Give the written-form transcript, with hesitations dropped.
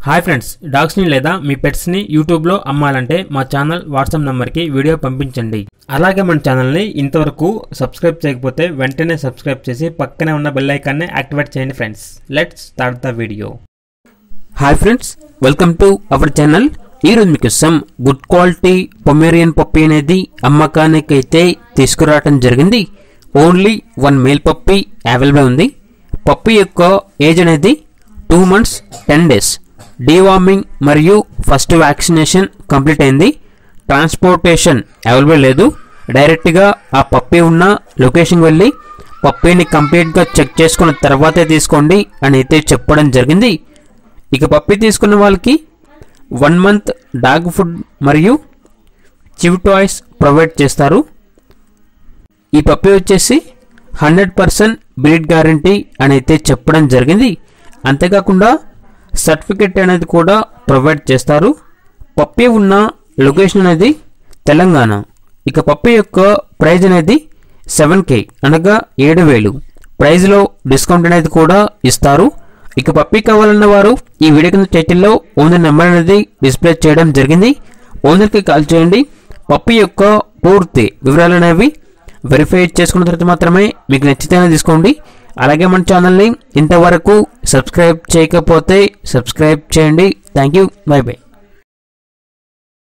Hi friends, డాగ్స్ని లేదా మీ పెట్స్ని యూట్యూబ్లో అమ్మాలంటే మా ఛానల్ వాట్సాప్ నెంబర్కి వీడియో పంపించండి. అలాగే మన ఛానల్ని ఇంతవరకు సబ్స్క్రైబ్ చేయకపోతే వెంటనే సబ్స్క్రైబ్ చేసి పక్కనే ఉన్న బెల్ ఐకాన్ని యాక్టివేట్ చేయండి friends. Let's start the video. Hi friends, welcome to our channel. ఈరోజు మీకు some good quality Pomeranian puppy అనేది అమ్మకానికి అయితే తీసుకురావడం జరిగింది. ఓన్లీ 1 మేల్ పప్పీ అవైలబుల్ ఉంది. పప్పీ యొక్క ఏజ్ అనేది 2 months 10 days. డీవార్మింగ్ మరియు ఫస్ట్ వ్యాక్సినేషన్ కంప్లీట్ అయింది. ట్రాన్స్పోర్టేషన్ అవైలబుల్ లేదు. డైరెక్ట్గా ఆ పప్పీ ఉన్న లొకేషన్కి వెళ్ళి పప్పీని కంప్లీట్గా చెక్ చేసుకున్న తర్వాతే తీసుకోండి అని అయితే చెప్పడం జరిగింది. ఇక పప్పీ తీసుకున్న వాళ్ళకి 1 month డాగ్ ఫుడ్ మరియు చివ్ టాయ్స్ ప్రొవైడ్ చేస్తారు. ఈ పప్పీ వచ్చేసి 100% బ్రీడ్ గ్యారంటీ అని అయితే చెప్పడం జరిగింది. అంతేకాకుండా సర్టిఫికెట్ అనేది కూడా ప్రొవైడ్ చేస్తారు. పప్పీ ఉన్న లొకేషన్ అనేది తెలంగాణ. ఇక పప్పీ యొక్క ప్రైజ్ అనేది 7K అనగా 7,000. ప్రైజ్లో డిస్కౌంట్ అనేది కూడా ఇస్తారు. ఇక పప్పీ కావాలన్న వారు ఈ వీడియో కింద టైటిల్లో ఓనర్ నెంబర్ అనేది డిస్ప్లే చేయడం జరిగింది. ఓనర్కి కాల్ చేయండి. పప్పీ యొక్క పూర్తి వివరాలు అనేవి వెరిఫై చేసుకున్న తర్వాత మాత్రమే మీకు నచ్చితేనే తీసుకోండి. అలాగే మన ఛానల్ని ఇంతవరకు సబ్స్క్రైబ్ చేయకపోతే సబ్స్క్రైబ్ చేయండి. Thank you. By by.